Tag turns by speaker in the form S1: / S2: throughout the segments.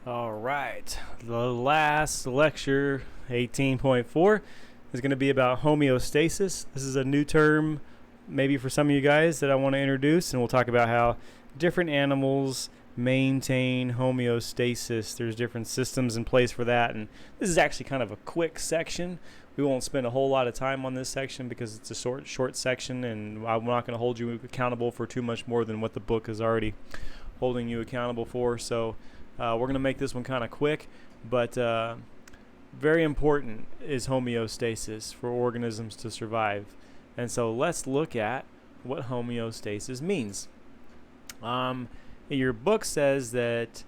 S1: All right, the last lecture, 18.4, is going to be about homeostasis. This is a new term, maybe for some of you guys, that I want to introduce, and we'll talk about how different animals maintain homeostasis. There's different systems in place for that, and this is actually kind of a quick section. We won't spend a whole lot of time on this section because it's a short section, and I'm not going to hold you accountable for too much more than what the book is already holding you accountable for. So we're going to make this one kind of quick, but very important is homeostasis for organisms to survive. And so let's look at what homeostasis means. Your book says that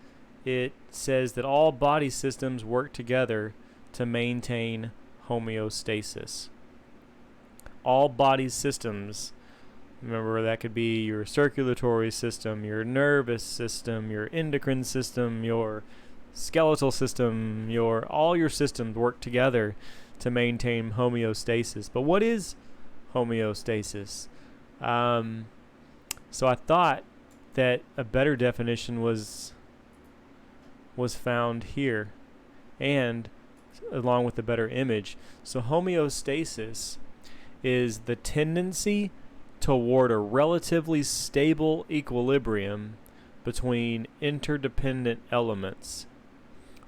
S1: all body systems work together to maintain homeostasis. All body systems. Remember, that could be your circulatory system, your nervous system, your endocrine system, your skeletal system, all your systems work together to maintain homeostasis. But what is homeostasis? So I thought that a better definition was found here, and along with a better image. So homeostasis is the tendency toward a relatively stable equilibrium between interdependent elements,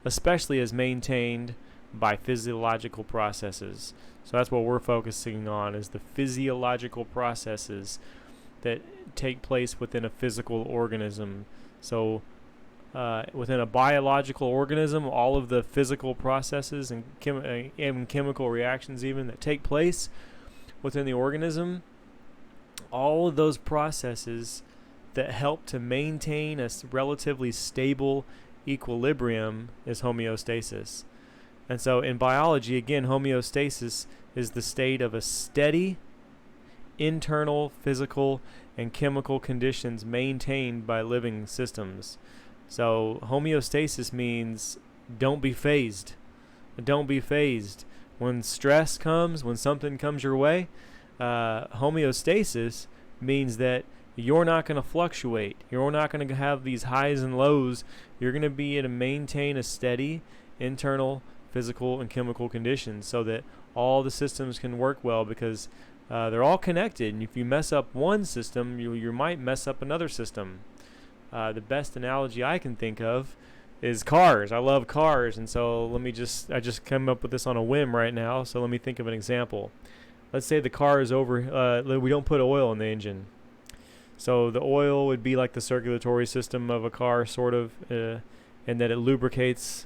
S1: especially as maintained by physiological processes. So that's what we're focusing on, is the physiological processes that take place within a physical organism. So within a biological organism, all of the physical processes and chemical reactions even that take place within the organism, all of those processes that help to maintain a relatively stable equilibrium is homeostasis. And so in biology, again, homeostasis is the state of a steady internal physical and chemical conditions maintained by living systems. So homeostasis means don't be phased. Don't be phased. When stress comes, when something comes your way, homeostasis means that you're not going to fluctuate. You're not going to have these highs and lows. You're going to be able to maintain a steady internal physical and chemical conditions so that all the systems can work well, because they're all connected. And if you mess up one system, you might mess up another system. The best analogy I can think of is cars. I love cars, and so I just came up with this on a whim right now, so let me think of an example. Let's say the car is over, we don't put oil in the engine. So the oil would be like the circulatory system of a car, sort of, and that it lubricates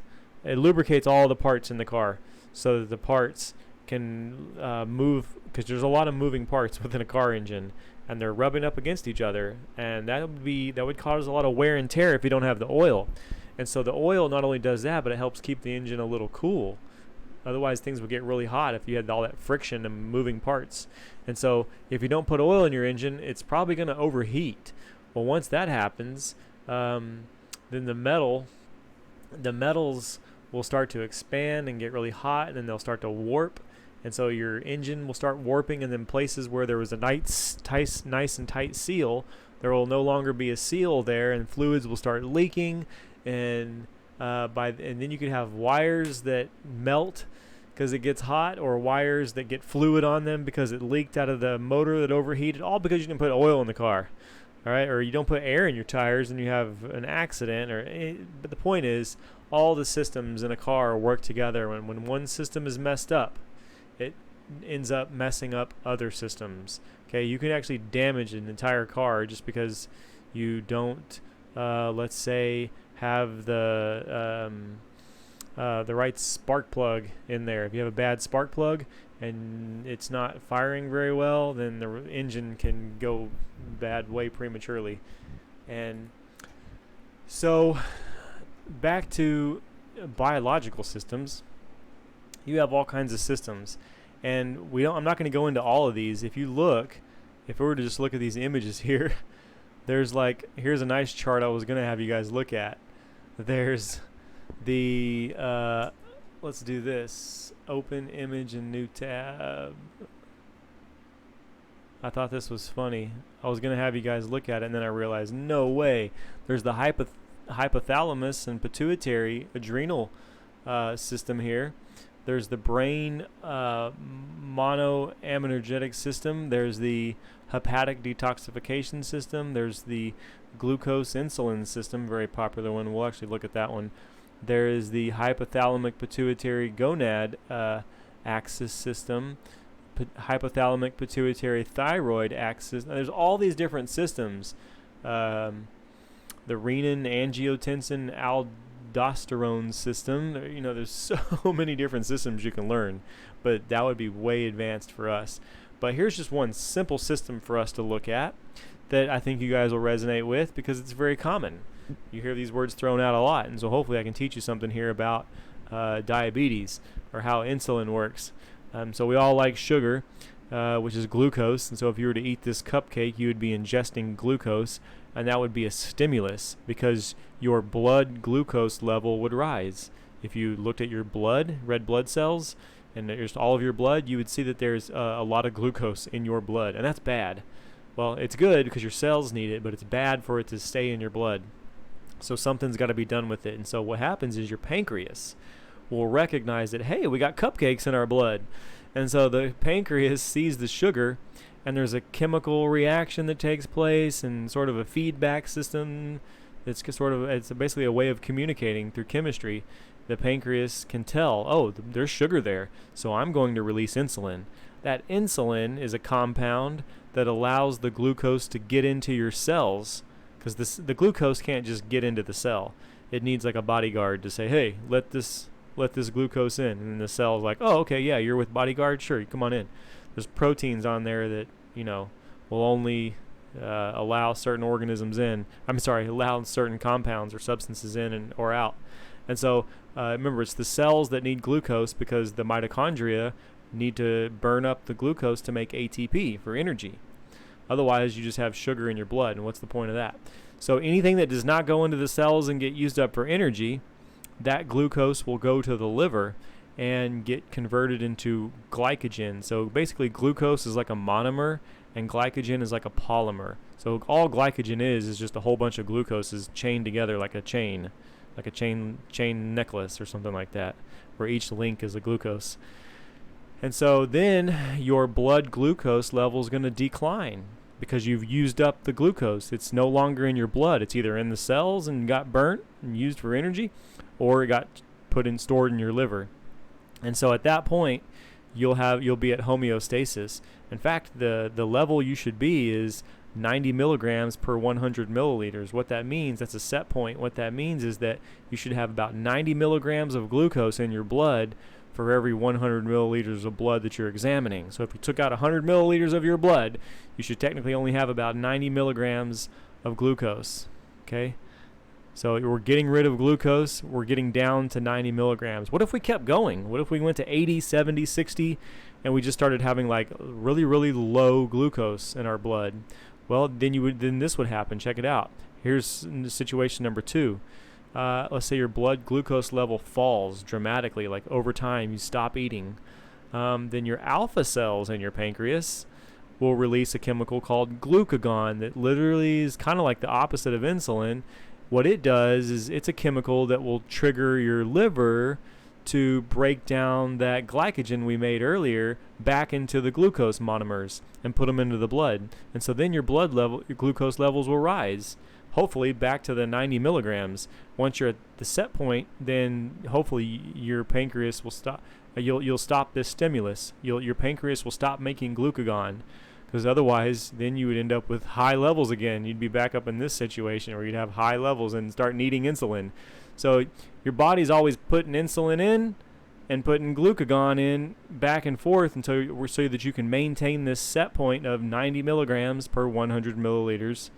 S1: all the parts in the car so that the parts can move, because there's a lot of moving parts within a car engine, and they're rubbing up against each other, and that would cause a lot of wear and tear if you don't have the oil. And so the oil not only does that, but it helps keep the engine a little cool. Otherwise, things would get really hot if you had all that friction and moving parts. And so if you don't put oil in your engine, it's probably going to overheat. Well, once that happens, then the metals will start to expand and get really hot, and then they'll start to warp. And so your engine will start warping, and then places where there was a nice and tight seal, there will no longer be a seal there, and fluids will start leaking, and then you could have wires that melt because it gets hot, or wires that get fluid on them because it leaked out of the motor that overheated, all because you didn't put oil in the car. All right, or you don't put air in your tires and you have an accident. But the point is, all the systems in a car work together. When one system is messed up, it ends up messing up other systems. Okay, you can actually damage an entire car just because you don't, let's say, have the right spark plug in there. If you have a bad spark plug and it's not firing very well, then the engine can go bad way prematurely. And so back to biological systems, you have all kinds of systems, and I'm not going to go into all of these. If we were to just look at these images here, here's a nice chart I was going to have you guys look at. There's the let's do this. Open image and new tab. I thought this was funny. I was going to have you guys look at it, and then I realized, no way. There's the hypothalamus and pituitary adrenal system here. There's the brain monoaminergic system. There's the hepatic detoxification system. There's the glucose insulin system, very popular one. We'll actually look at that one. There is the hypothalamic pituitary gonad axis system, hypothalamic pituitary thyroid axis. Now, there's all these different systems. The renin, angiotensin, aldosterone system. There's so many different systems you can learn, but that would be way advanced for us. But here's just one simple system for us to look at that I think you guys will resonate with because it's very common. You hear these words thrown out a lot, and so hopefully I can teach you something here about diabetes or how insulin works. So we all like sugar, which is glucose, and so if you were to eat this cupcake, you would be ingesting glucose, and that would be a stimulus because your blood glucose level would rise. If you looked at your blood, red blood cells, and just all of your blood, you would see that there's a lot of glucose in your blood, and that's bad. Well, it's good because your cells need it, but it's bad for it to stay in your blood. So something's got to be done with it. And so what happens is your pancreas will recognize that, hey, we got cupcakes in our blood. And so the pancreas sees the sugar, and there's a chemical reaction that takes place and sort of a feedback system. It's basically a way of communicating through chemistry. The pancreas can tell, oh, there's sugar there, so I'm going to release insulin. That insulin is a compound that allows the glucose to get into your cells, because the glucose can't just get into the cell. It needs like a bodyguard to say, hey, let this glucose in. And the cell's like, oh, okay, yeah, you're with bodyguard? Sure, come on in. There's proteins on there that, will only allow certain organisms in. Allow certain compounds or substances in or out. And so, remember, it's the cells that need glucose because the mitochondria need to burn up the glucose to make ATP for energy. Otherwise, you just have sugar in your blood, and what's the point of that? So anything that does not go into the cells and get used up for energy, that glucose will go to the liver and get converted into glycogen. So basically, glucose is like a monomer, and glycogen is like a polymer. So all glycogen is just a whole bunch of glucoses chained together like a chain necklace or something like that, where each link is a glucose. And so then your blood glucose level is going to decline because you've used up the glucose. It's no longer in your blood. It's either in the cells and got burnt and used for energy, or it got stored in your liver. And so at that point, you'll be at homeostasis. In fact, the level you should be is 90 milligrams per 100 milliliters. What that means, that's a set point. What that means is that you should have about 90 milligrams of glucose in your blood for every 100 milliliters of blood that you're examining. So if you took out 100 milliliters of your blood, you should technically only have about 90 milligrams of glucose. Okay? So we're getting rid of glucose. We're getting down to 90 milligrams. What if we kept going? What if we went to 80, 70, 60, and we just started having like really, really low glucose in our blood? Well, then this would happen. Check it out. Here's situation number 2. Let's say your blood glucose level falls dramatically, like over time you stop eating. Then your alpha cells in your pancreas will release a chemical called glucagon that literally is kind of like the opposite of insulin. What it does is it's a chemical that will trigger your liver to break down that glycogen we made earlier back into the glucose monomers and put them into the blood. And so then your glucose levels will rise, hopefully back to the 90 milligrams. Once you're at the set point, then hopefully your pancreas will stop. You'll stop this stimulus. Your pancreas will stop making glucagon, because otherwise then you would end up with high levels again. You'd be back up in this situation where you'd have high levels and start needing insulin. So your body's always putting insulin in and putting glucagon in back and forth so that you can maintain this set point of 90 milligrams per 100 milliliters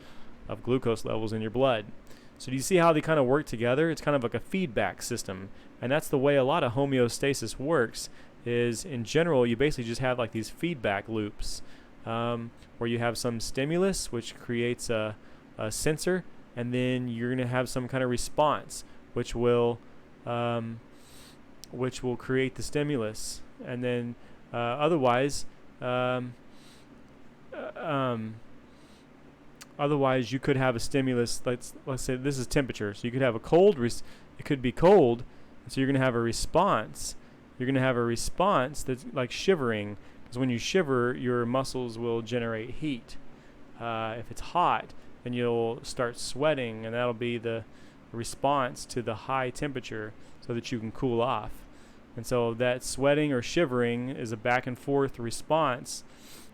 S1: of glucose levels in your blood. So do you see how they kind of work together? It's kind of like a feedback system. And that's the way a lot of homeostasis works, is in general you basically just have like these feedback loops where you have some stimulus which creates a sensor, and then you're going to have some kind of response which will create the stimulus, and then otherwise Otherwise, you could have a stimulus. Let's say this is temperature. So you could have a cold. It could be cold. So you're going to have a response. You're going to have a response that's like shivering. Because when you shiver, your muscles will generate heat. If it's hot, then you'll start sweating, and that'll be the response to the high temperature so that you can cool off. And so that sweating or shivering is a back and forth response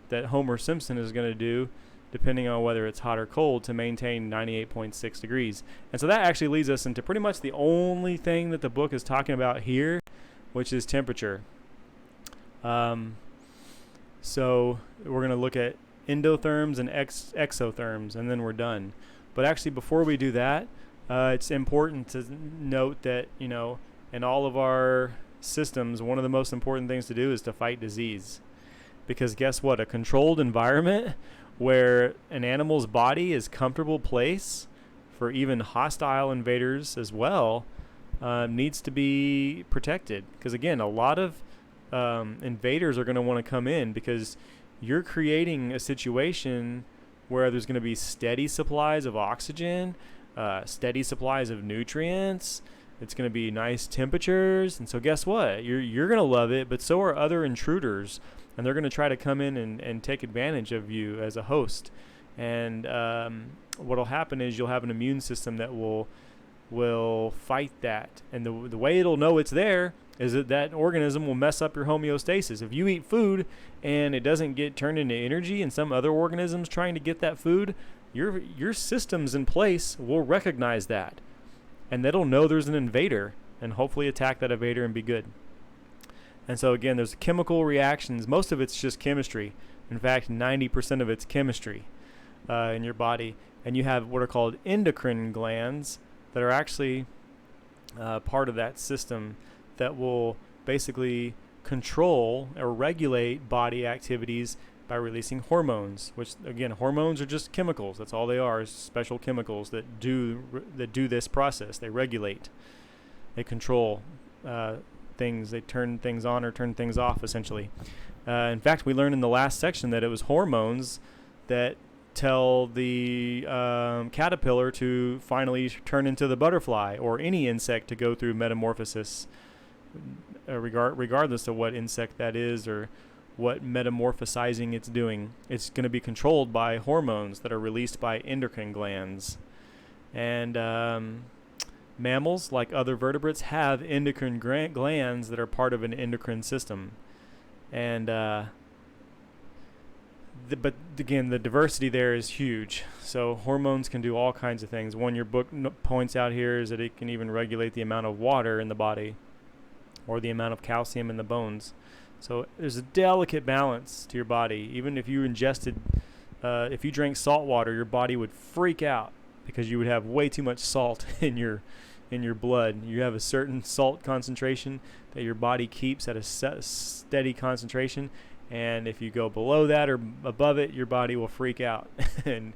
S1: that Homer Simpson is going to do depending on whether it's hot or cold to maintain 98.6 degrees. And so that actually leads us into pretty much the only thing that the book is talking about here, which is temperature. So we're going to look at endotherms and exotherms, and then we're done. But actually, before we do that, it's important to note that, in all of our systems, one of the most important things to do is to fight disease. Because guess what? A controlled environment where an animal's body is a comfortable place for even hostile invaders as well needs to be protected. Because again, a lot of invaders are going to want to come in because you're creating a situation where there's going to be steady supplies of oxygen, steady supplies of nutrients. It's going to be nice temperatures. And so guess what? You're going to love it, but so are other intruders. And they're going to try to come in and take advantage of you as a host. And what will happen is you'll have an immune system that will fight that. And the way it'll know it's there is that organism will mess up your homeostasis. If you eat food and it doesn't get turned into energy and some other organism's trying to get that food, your systems in place will recognize that. And that'll know there's an invader and hopefully attack that invader and be good. And so again, there's chemical reactions. Most of it's just chemistry. In fact, 90% of it's chemistry in your body. And you have what are called endocrine glands that are actually part of that system that will basically control or regulate body activities by releasing hormones, which again, hormones are just chemicals. That's all they are, is special chemicals that do this process. They regulate, they control things, they turn things on or turn things off, essentially. In fact, we learned in the last section that it was hormones that tell the caterpillar to finally turn into the butterfly, or any insect to go through metamorphosis, regardless of what insect that is or what metamorphosizing it's doing. It's going to be controlled by hormones that are released by endocrine glands. And mammals, like other vertebrates, have endocrine glands that are part of an endocrine system. And but again, the diversity there is huge. So hormones can do all kinds of things. One your book points out here is that it can even regulate the amount of water in the body or the amount of calcium in the bones. So there's a delicate balance to your body. Even if you if you drank salt water, your body would freak out because you would have way too much salt in your blood. You have a certain salt concentration that your body keeps at a steady concentration. And if you go below that or above it, your body will freak out and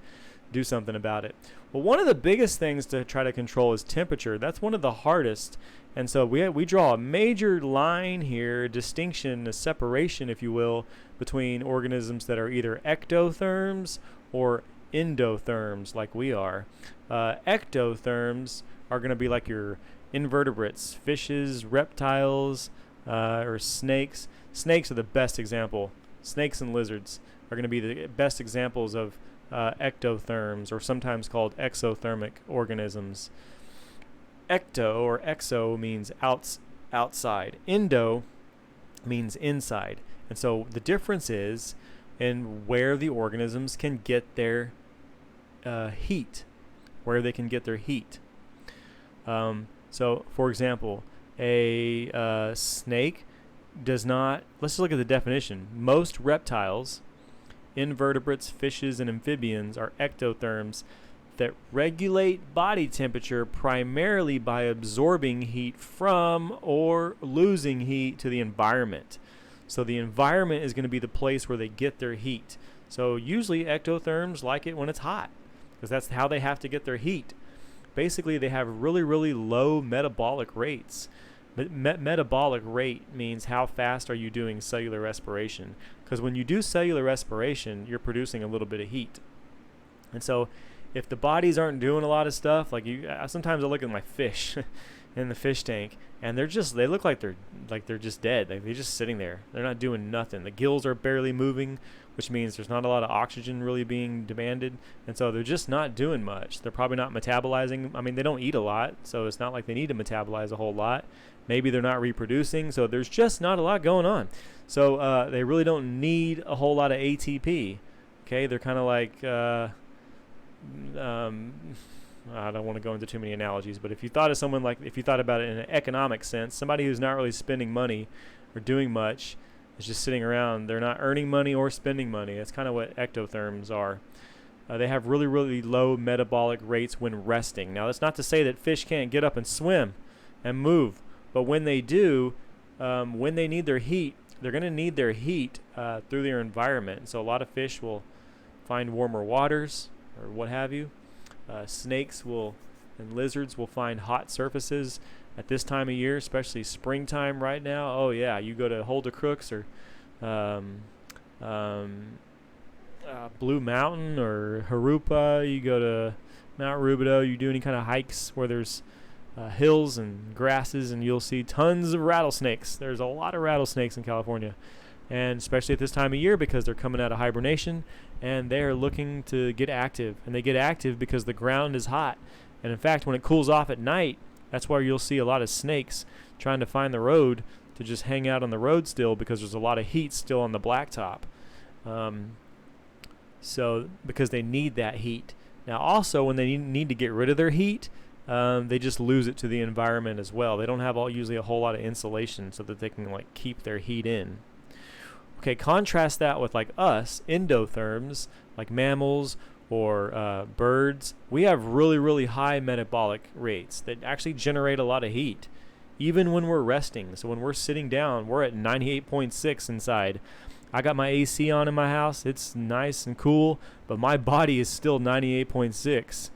S1: do something about it. Well, one of the biggest things to try to control is temperature. That's one of the hardest. And so we draw a major line here, a distinction, a separation, if you will, between organisms that are either ectotherms or endotherms, like we are. Ectotherms are going to be like your invertebrates, fishes, reptiles, or snakes. Snakes are the best example. Snakes and lizards are going to be the best examples of ectotherms, or sometimes called exothermic organisms. Ecto or exo means outside. Endo means inside. And so the difference is in where the organisms can get their heat, where they can get their heat. So, for example, a snake does not, let's just look at the definition. Most reptiles, invertebrates, fishes, and amphibians are ectotherms that regulate body temperature primarily by absorbing heat from or losing heat to the environment. So the environment is going to be the place where they get their heat. So usually ectotherms like it when it's hot, because that's how they have to get their heat. Basically, they have really, really low metabolic rates. Metabolic rate means how fast are you doing cellular respiration. Because when you do cellular respiration, you're producing a little bit of heat. And so if the bodies aren't doing a lot of stuff, like sometimes I look at my fish in the fish tank, and they look like they're just dead. Like they're just sitting there. They're not doing nothing. The gills are barely moving, which means there's not a lot of oxygen really being demanded, and so they're just not doing much. They're probably not metabolizing. I mean, they don't eat a lot, so it's not like they need to metabolize a whole lot. Maybe they're not reproducing, so there's just not a lot going on. So they really don't need a whole lot of ATP. Okay, they're kind of like I don't want to go into too many analogies, but if you thought about it in an economic sense, somebody who's not really spending money or doing much is just sitting around. They're not earning money or spending money. That's kind of what ectotherms are. They have really, really low metabolic rates when resting. Now, that's not to say that fish can't get up and swim and move, but when they do, when they need their heat, they're going to need their heat through their environment. So a lot of fish will find warmer waters or what have you. Snakes and lizards will find hot surfaces at this time of year, especially springtime right now. Oh yeah, you go to Holder Crooks or Blue Mountain or Harupa, you go to Mount Rubidoux, you do any kind of hikes where there's hills and grasses, and you'll see tons of rattlesnakes. There's a lot of rattlesnakes in California, and especially at this time of year because they're coming out of hibernation and they're looking to get active, and they get active because the ground is hot. And in fact, when it cools off at night, that's why you'll see a lot of snakes trying to find the road to just hang out on the road still, because there's a lot of heat still on the blacktop. So because they need that heat. Now also, when they need to get rid of their heat, they just lose it to the environment as well. They don't have usually a whole lot of insulation so that they can like keep their heat in. Okay, contrast that with like us, endotherms, like mammals or birds. We have really, really high metabolic rates that actually generate a lot of heat, even when we're resting. So when we're sitting down, we're at 98.6 inside. I got my AC on in my house. It's nice and cool, but my body is still 98.6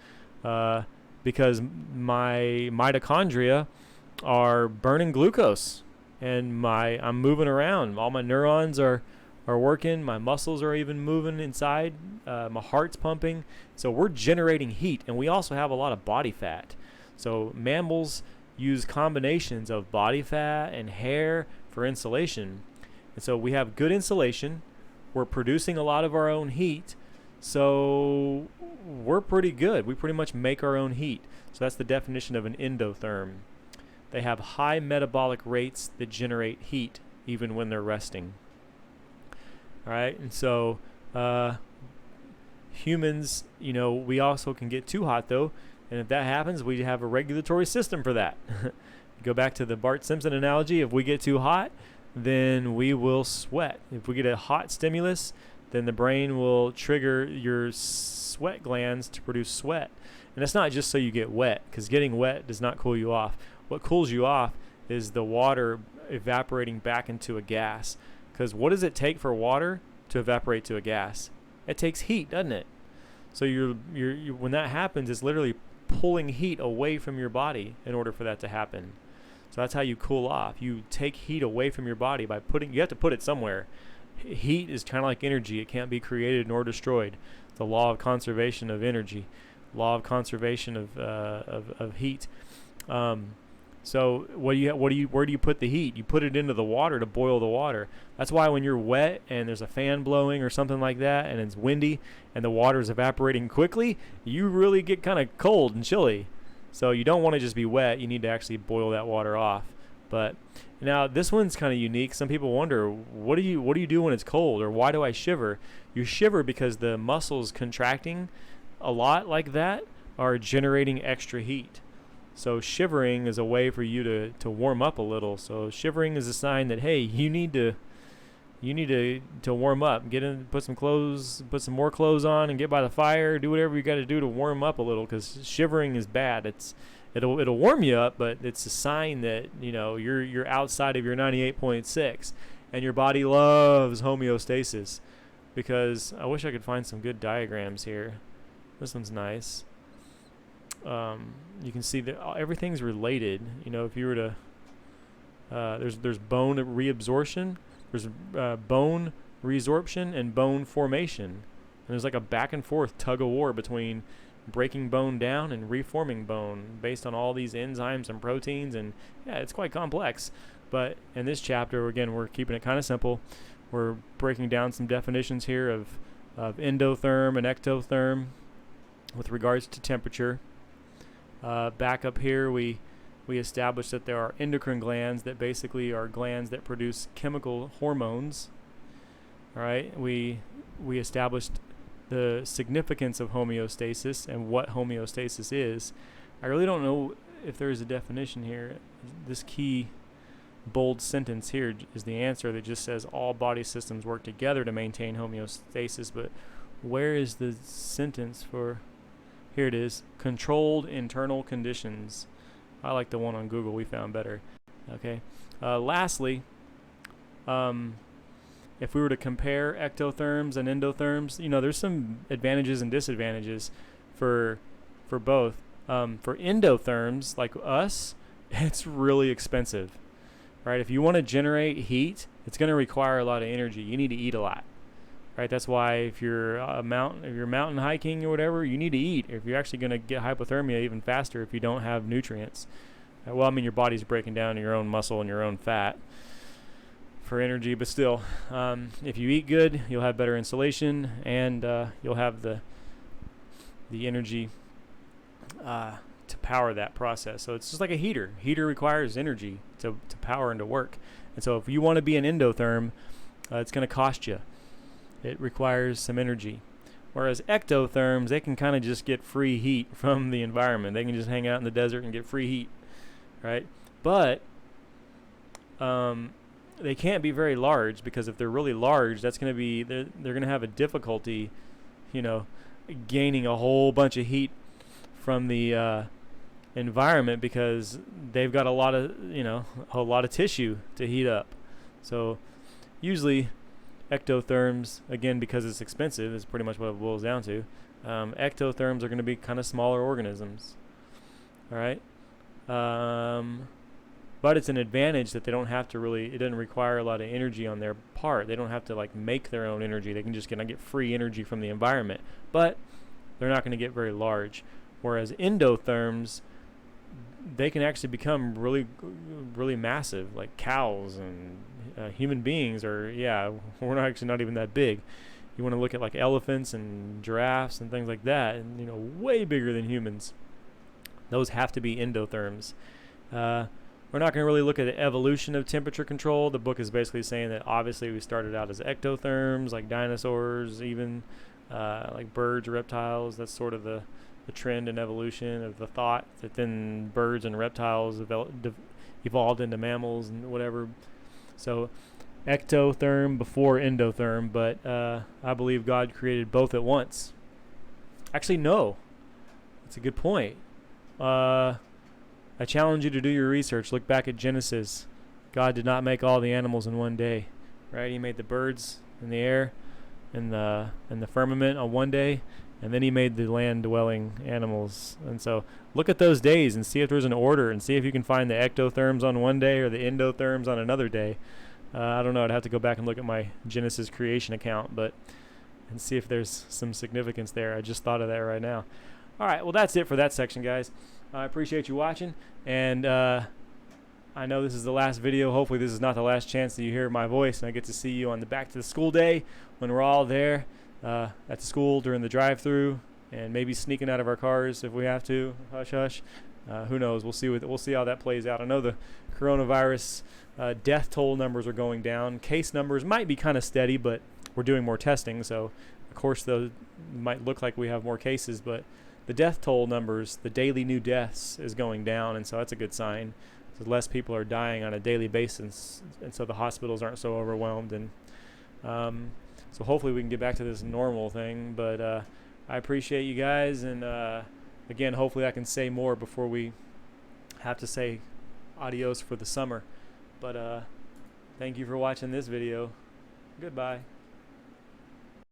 S1: because my mitochondria are burning glucose. And I'm moving around. All my neurons are working. My muscles are even moving inside. My heart's pumping. So we're generating heat, and we also have a lot of body fat. So mammals use combinations of body fat and hair for insulation. And so we have good insulation. We're producing a lot of our own heat. So we're pretty good. We pretty much make our own heat. So that's the definition of an endotherm. They have high metabolic rates that generate heat even when they're resting. All right, and so humans, we also can get too hot though, and if that happens, we have a regulatory system for that. Go back to the Bart Simpson analogy. If we get too hot, then we will sweat. If we get a hot stimulus, then the brain will trigger your sweat glands to produce sweat. And that's not just so you get wet, because getting wet does not cool you off. What cools you off is the water evaporating back into a gas. Because what does it take for water to evaporate to a gas? It takes heat, doesn't it? So when that happens, it's literally pulling heat away from your body in order for that to happen. So that's how you cool off. You take heat away from your body by you have to put it somewhere. Heat is kind of like energy. It can't be created nor destroyed. The law of conservation of energy, law of conservation of heat. So where do you put the heat? You put it into the water to boil the water. That's why when you're wet and there's a fan blowing or something like that and it's windy and the water is evaporating quickly, you really get kind of cold and chilly. So you don't want to just be wet. You need to actually boil that water off. But now this one's kind of unique. Some people wonder, what do you do when it's cold, or why do I shiver? You shiver because the muscles contracting a lot like that are generating extra heat. So shivering is a way for you to warm up a little. So shivering is a sign that, hey, you need to warm up. Get in, put some more clothes on, and get by the fire. Do whatever you got to do to warm up a little, because shivering is bad. It'll warm you up, but it's a sign that you're outside of your 98.6, and your body loves homeostasis. Because I wish I could find some good diagrams here. This one's nice. You can see that everything's related. If you were to, there's bone reabsorption, there's bone resorption, and bone formation. And there's like a back and forth tug of war between breaking bone down and reforming bone based on all these enzymes and proteins, and yeah, it's quite complex. But in this chapter, again, we're keeping it kind of simple. We're breaking down some definitions here of endotherm and ectotherm with regards to temperature. Back up here, we established that there are endocrine glands that basically are glands that produce chemical hormones. All right, we established the significance of homeostasis and what homeostasis is. I really don't know if there is a definition here. This key bold sentence here is the answer that just says all body systems work together to maintain homeostasis, but where is the sentence for? Here it is. Controlled internal conditions. I like the one on Google. We found better. Okay. Lastly, if we were to compare ectotherms and endotherms, there's some advantages and disadvantages for both. For endotherms like us, it's really expensive, right? If you want to generate heat, it's going to require a lot of energy. You need to eat a lot, right? That's why if you're mountain hiking or whatever, you need to eat. If you're actually going to get hypothermia even faster if you don't have nutrients. Well, I mean, your body's breaking down your own muscle and your own fat for energy, but still, if you eat good, you'll have better insulation, and you'll have the energy to power that process. So it's just like a heater. Heater requires energy to power and to work. And so if you want to be an endotherm, it's going to cost you. It requires some energy. Whereas ectotherms, they can kind of just get free heat from the environment. They can just hang out in the desert and get free heat, right? But they can't be very large, because if they're really large, that's going to be they're going to have a difficulty, gaining a whole bunch of heat from the environment, because they've got a lot of tissue to heat up. So usually ectotherms, again, because it's expensive, is pretty much what it boils down to. Ectotherms are going to be kind of smaller organisms. All right. But it's an advantage that they don't have to it doesn't require a lot of energy on their part. They don't have to make their own energy. They can just get free energy from the environment. But they're not going to get very large. Whereas endotherms, they can actually become really, really massive, like cows and human beings we're not even that big. You want to look at elephants and giraffes and things like that, and way bigger than humans. Those have to be endotherms. We're not going to really look at the evolution of temperature control. The book is basically saying that obviously we started out as ectotherms, like dinosaurs, even like birds, reptiles. That's sort of the trend in evolution of the thought that then birds and reptiles evolved into mammals and whatever. So ectotherm before endotherm, but I believe God created both at once. Actually, no. That's a good point. I challenge you to do your research. Look back at Genesis. God did not make all the animals in one day, right? He made the birds in the air and the firmament on one day, and then he made the land-dwelling animals. And so look at those days and see if there's an order, and see if you can find the ectotherms on one day or the endotherms on another day. I don't know. I'd have to go back and look at my Genesis creation account, and see if there's some significance there. I just thought of that right now. All right, well, that's it for that section, guys. I appreciate you watching, and I know this is the last video. Hopefully this is not the last chance that you hear my voice, and I get to see you on the back to the school day when we're all there at the school during the drive-through, and maybe sneaking out of our cars if we have to. Hush, hush. Who knows? We'll see how that plays out. I know the coronavirus death toll numbers are going down. Case numbers might be kind of steady, but we're doing more testing, so of course those might look like we have more cases, but the death toll numbers, the daily new deaths, is going down, and so that's a good sign. So less people are dying on a daily basis, and so the hospitals aren't so overwhelmed. And so hopefully we can get back to this normal thing. But I appreciate you guys, and again, hopefully I can say more before we have to say adios for the summer. But thank you for watching this video. Goodbye.